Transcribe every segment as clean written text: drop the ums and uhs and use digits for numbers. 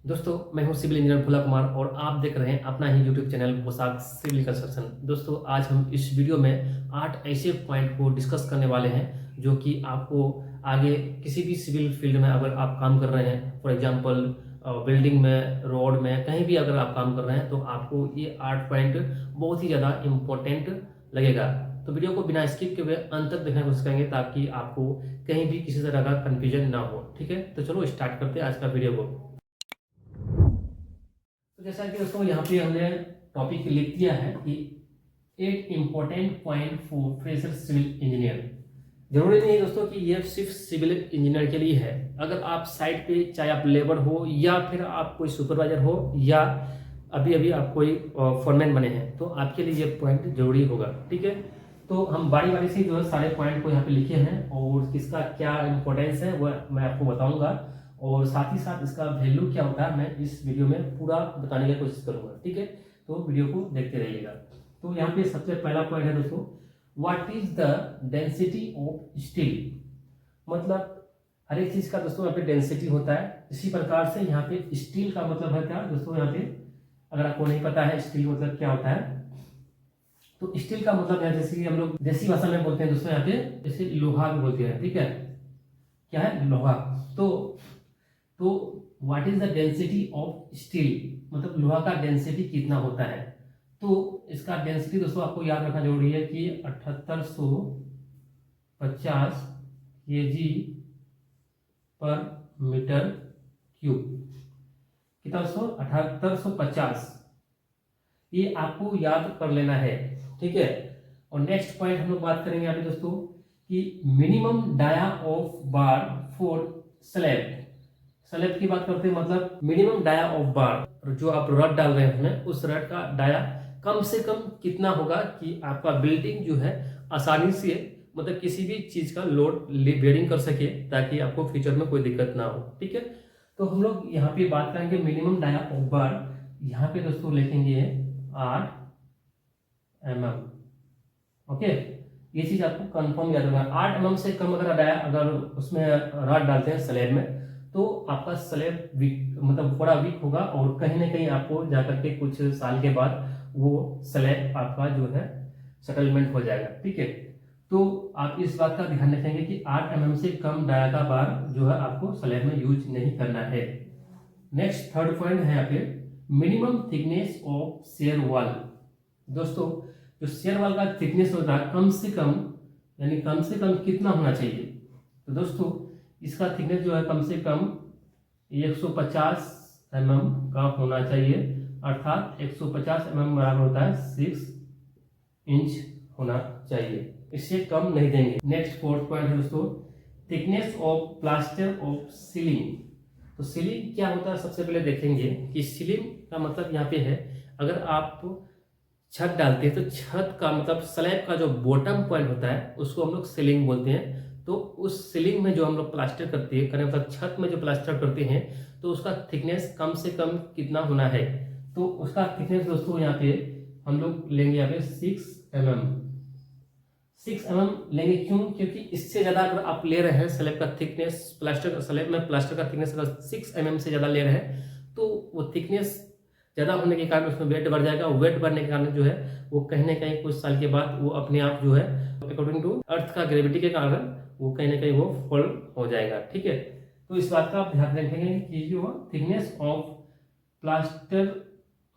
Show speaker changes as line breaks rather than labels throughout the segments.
दोस्तों मैं हूं सिविल इंजीनियर भोला कुमार और आप देख रहे हैं अपना ही यूट्यूब चैनल पोशाक सिविल कंस्ट्रक्शन। दोस्तों आज हम इस वीडियो में 8 ऐसे पॉइंट को डिस्कस करने वाले हैं जो कि आपको आगे किसी भी सिविल फील्ड में अगर आप काम कर रहे हैं, फॉर एग्जांपल बिल्डिंग में, रोड में, कहीं भी अगर आप काम कर रहे हैं तो आपको ये 8 पॉइंट बहुत ही ज़्यादा इम्पोर्टेंट लगेगा। तो वीडियो को बिना स्किप के हुए अंत तक देखने की कोशिश करेंगे ताकि आपको कहीं भी किसी तरह का कन्फ्यूजन ना हो। ठीक है, तो चलो स्टार्ट करते हैं आज का वीडियो को। तो जैसा कि दोस्तों यहाँ पे हमने टॉपिक लिख दिया है कि 8 important point for fresher civil engineer. जरूरी नहीं है दोस्तों कि ये सिर्फ सिविल इंजीनियर के लिए है। अगर आप साइट पे, चाहे आप लेबर हो या फिर आप कोई सुपरवाइजर हो या अभी अभी आप कोई फोरमैन बने हैं, तो आपके लिए ये पॉइंट जरूरी होगा। ठीक है, तो हम बारी बारी से जो है सारे पॉइंट को यहाँ पे लिखे हैं और किसका क्या इंपॉर्टेंस है वो मैं आपको बताऊंगा और साथ ही साथ इसका वैल्यू क्या होता है मैं इस वीडियो में पूरा बताने की कोशिश करूंगा। ठीक है, तो वीडियो को देखते रहिएगा। तो यहाँ पे सबसे पहला पॉइंट है दोस्तों, what is the density of steel. मतलब हर एक चीज का दोस्तों यहाँ पे डेंसिटी होता है। इसी प्रकार से यहाँ पे स्टील का मतलब है क्या दोस्तों, यहाँ पे अगर आपको नहीं पता है स्टील मतलब क्या होता है, तो स्टील का मतलब है जैसे कि हम लोग देसी भाषा में बोलते हैं दोस्तों, यहाँ पे जैसे लोहा भी बोलते हैं। ठीक है, क्या है, लोहा। तो what is the density of steel, मतलब लोहा का डेंसिटी कितना होता है। तो इसका डेंसिटी दोस्तों आपको याद रखना जरूरी है कि 7850 kg पर मीटर क्यूब। कितना दोस्तों, 7850। ये आपको याद कर लेना है। ठीक है, और नेक्स्ट पॉइंट हम लोग बात करेंगे अभी दोस्तों कि minimum dia of bar for slab. Slab की बात करते हैं, मतलब मिनिमम डाया ऑफ बार, जो आप रड डाल रहे हैं उस रड का डाया कम से कम कितना होगा कि आपका बिल्डिंग जो है आसानी से, मतलब किसी भी चीज का लोड बेयरिंग कर सके ताकि आपको फ्यूचर में कोई दिक्कत ना हो। ठीक है, तो हम लोग यहाँ पे बात करेंगे मिनिमम डाया ऑफ बार। यहाँ पे दोस्तों लिखेंगे 8 mm। ओके, ये चीज आपको कंफर्म याद रखना। 8 mm से कम अगर डाया अगर उसमें रड डालते हैं स्लैब में तो आपका स्लैब वीक, मतलब थोड़ा वीक होगा और कहीं ना कहीं आपको जाकर के कुछ साल के बाद वो स्लैब आपका जो है सेटलमेंट हो जाएगा। ठीक है, तो आप इस बात का ध्यान रखेंगे कि 8 mm से कम डाया का बार जो है आपको स्लैब में यूज नहीं करना है। नेक्स्ट थर्ड पॉइंट है यहाँ पे minimum thickness of share wall. दोस्तों जो शेयर वॉल का थिकनेस होता है कम से कम, यानी कम से कम कितना होना चाहिए, तो दोस्तों इसका थिकनेस जो है कम से कम 150 mm का होना चाहिए, अर्थात 150 mm बराबर होता है 6 इंच होना चाहिए, इससे कम नहीं देंगे। नेक्स्ट फोर्थ पॉइंट है दोस्तों thickness of plaster of ceiling. तो सीलिंग क्या होता है सबसे पहले देखेंगे कि सीलिंग का मतलब यहाँ पे है, अगर आप छत डालते हैं तो छत का मतलब स्लैब का जो बॉटम पॉइंट होता है उसको हम लोग सीलिंग बोलते हैं। तो उस सीलिंग में जो हम लोग प्लास्टर करते हैं, मतलब छत में जो प्लास्टर करते हैं, तो उसका थिकनेस कम से कम कितना होना है, तो उसका थिकनेस दोस्तों यहाँ पे हम लोग लेंगे यहाँ पे 6 mm। 6 mm लेंगे क्यों, क्योंकि इससे ज्यादा अगर आप ले रहे हैं स्लैब का थिकनेस, प्लास्टर स्लैब में प्लास्टर का थिकनेस अगर 6 mm से ज्यादा ले रहे हैं तो वो थिकनेस ज्यादा होने के कारण उसमें वेट बढ़ जाएगा। वेट बढ़ने के कारण जो है वो कहीं ना कहीं कुछ साल के बाद वो अपने आप जो है अकॉर्डिंग टू अर्थ का ग्रेविटी के कारण वो कहीं ना कहीं वो फॉल हो जाएगा। ठीक है, तो इस बात का आप ध्यान रखेंगे कि जो thickness of plaster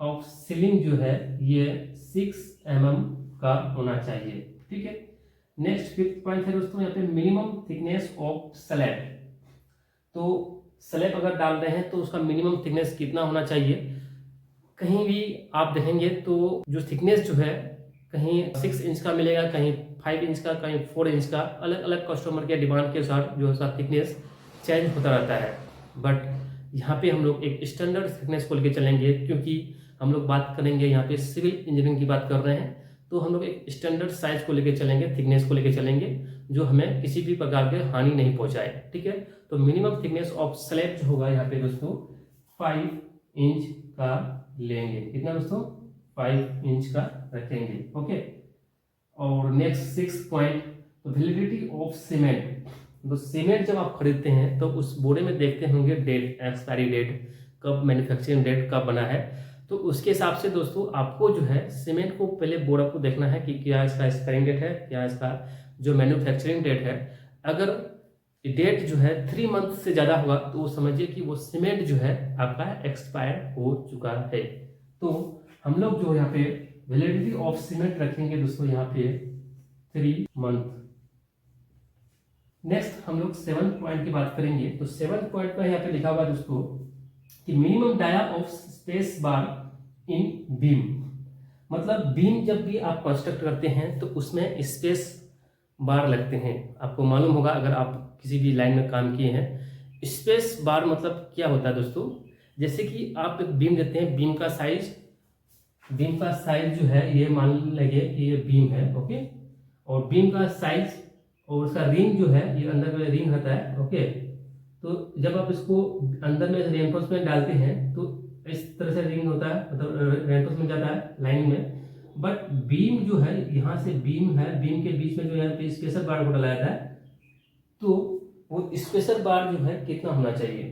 of ceiling जो है ये 6 mm का होना चाहिए। ठीक है, नेक्स्ट फिफ्थ पॉइंट है दोस्तों यहाँ पे मिनिमम थिकनेस ऑफ स्लैब। तो स्लैब अगर डाल रहे हैं तो उसका मिनिमम थिकनेस कितना होना चाहिए, कहीं भी आप देखेंगे तो जो थिकनेस जो है कहीं 6 इंच का मिलेगा, कहीं 5 इंच का, कहीं 4 इंच का, अलग अलग कस्टमर के डिमांड के अनुसार जो है थिकनेस चेंज होता रहता है। बट यहाँ पे हम लोग एक स्टैंडर्ड थिकनेस को लेकर चलेंगे, क्योंकि हम लोग बात करेंगे यहाँ पे सिविल इंजीनियरिंग की बात कर रहे हैं, तो हम लोग एक स्टैंडर्ड साइज को लेकर चलेंगे, थिकनेस को लेकर चलेंगे जो हमें किसी भी प्रकार के हानि नहीं पहुंचाए। ठीक है, तो मिनिमम थिकनेस ऑफ स्लैब जो होगा यहाँ पे दोस्तों 5 इंच का लेंगे। कितना दोस्तों, 5 इंच का रखेंगे। ओके, और नेक्स्ट 6 पॉइंट तो वैलिडिटी ऑफ सीमेंट। तो सीमेंट जब आप खरीदते हैं तो उस बोरे में देखते होंगे डेट, एक्सपायरी डेट, कब मैन्युफैक्चरिंग डेट कब बना है, तो उसके हिसाब से दोस्तों आपको जो है सीमेंट को पहले बोर्ड आपको देखना है कि क्या इसका एक्सपायरिंग डेट है, क्या इसका जो मैन्युफैक्चरिंग डेट है। अगर डेट जो है 3 मंथ से ज़्यादा होगा तो वो समझिए कि वो सीमेंट जो है आपका एक्सपायर हो चुका है। तो हम लोग जो यहाँ पे वैलिडिटी ऑफ सीमेंट रखेंगे दोस्तों यहाँ पे 3 मंथ। नेक्स्ट हम लोग 7 पॉइंट की बात करेंगे। तो 7 पॉइंट पर यहाँ पे लिखा हुआ दोस्तों कि minimum dia of space bar in beam, मतलब बीम जब भी आप कंस्ट्रक्ट करते हैं तो उसमें स्पेस बार लगते हैं। आपको मालूम होगा अगर आप किसी भी लाइन में काम किए हैं। स्पेस बार मतलब क्या होता है दोस्तों, जैसे कि आप एक बीम देते हैं, बीम का साइज जो है ये मान लीजिए कि ये बीम है, ओके, और बीम का साइज और उसका रिंग जो है ये अंदर में रिंग रहता है, ओके। तो जब आप इसको अंदर में रेनफोर्समेंट डालते हैं तो इस तरह से रिंग होता है, मतलब रेनफोर्समेंट जाता है लाइन में। बट बीम जो है, यहाँ से बीम है, बीम के बीच में जो यहाँ पे स्पेसर बार को डाला जाता है, तो वो स्पेसर बार जो है कितना होना चाहिए,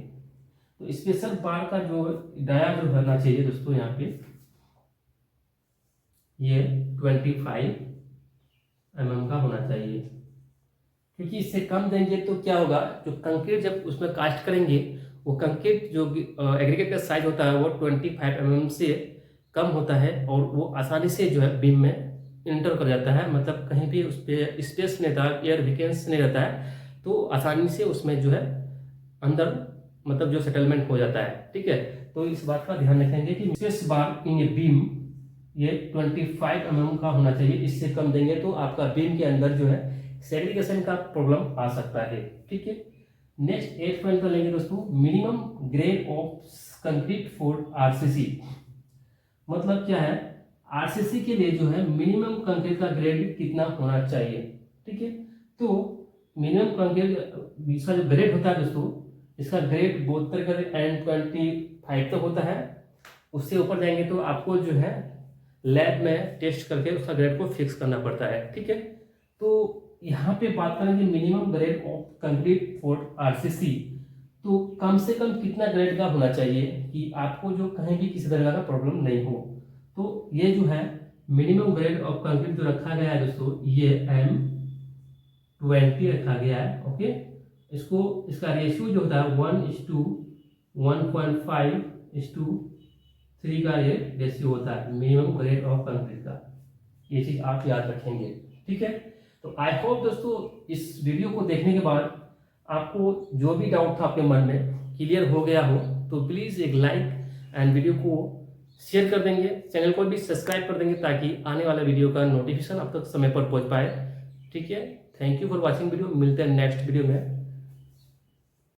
तो स्पेसर बार का जो डाया जो होना चाहिए दोस्तों यहाँ पे ये 25 mm का होना चाहिए, क्योंकि इससे कम देंगे तो क्या होगा, जो कंक्रीट जब उसमें कास्ट करेंगे वो कंक्रीट जो एग्रीगेट का साइज होता है वो 25 mm से कम होता है और वो आसानी से जो है बीम में इंटर कर जाता है, मतलब कहीं भी उस पर स्पेस नहीं रहता, एयर वेकेंस नहीं रहता है, तो आसानी से उसमें जो है अंदर मतलब जो सेटलमेंट हो जाता है, ठीक है। तो इस बात का ध्यान रखेंगे कि space bar in a beam ये 25 mm का होना चाहिए। इससे कम देंगे तो आपका बीम के अंदर जो है सेग्रीगेशन का प्रॉब्लम आ सकता है, ठीक है। नेक्स्ट 8 पॉइंट पर लेंगे दोस्तों, minimum grade of concrete for RCC, मतलब क्या है, आरसीसी के लिए जो है मिनिमम कंक्रीट का ग्रेड कितना होना चाहिए, ठीक है। तो मिनिमम कंक्रीट इसका जो ग्रेड होता है दोस्तों, इसका ग्रेड 72 का N25 तक होता है। उससे ऊपर जाएंगे तो आपको जो है लैब में टेस्ट करके उसका ग्रेड को फिक्स करना पड़ता है, ठीक है। तो यहाँ पे बात करेंगे minimum grade of concrete for RCC, तो कम से कम कितना ग्रेड का होना चाहिए कि आपको जो कहीं भी किसी तरह का प्रॉब्लम नहीं हो। तो ये जो है मिनिमम ग्रेड ऑफ कंक्रीट जो रखा गया है दोस्तों, ये M20 रखा गया है, ओके। इसका रेशियो जो होता है 1:1.5:3 का ये रेशियो होता है मिनिमम ग्रेड ऑफ कंक्रीट का। ये चीज आप याद रखेंगे, ठीक है। तो आई होप दोस्तों इस वीडियो को देखने के बाद आपको जो भी डाउट था आपके मन में क्लियर हो गया हो, तो प्लीज़ एक लाइक एंड वीडियो को शेयर कर देंगे, चैनल को भी सब्सक्राइब कर देंगे ताकि आने वाला वीडियो का नोटिफिकेशन आप तक समय पर पहुंच पाए, ठीक है। Thank you for watching video, मिलते हैं नेक्स्ट वीडियो में।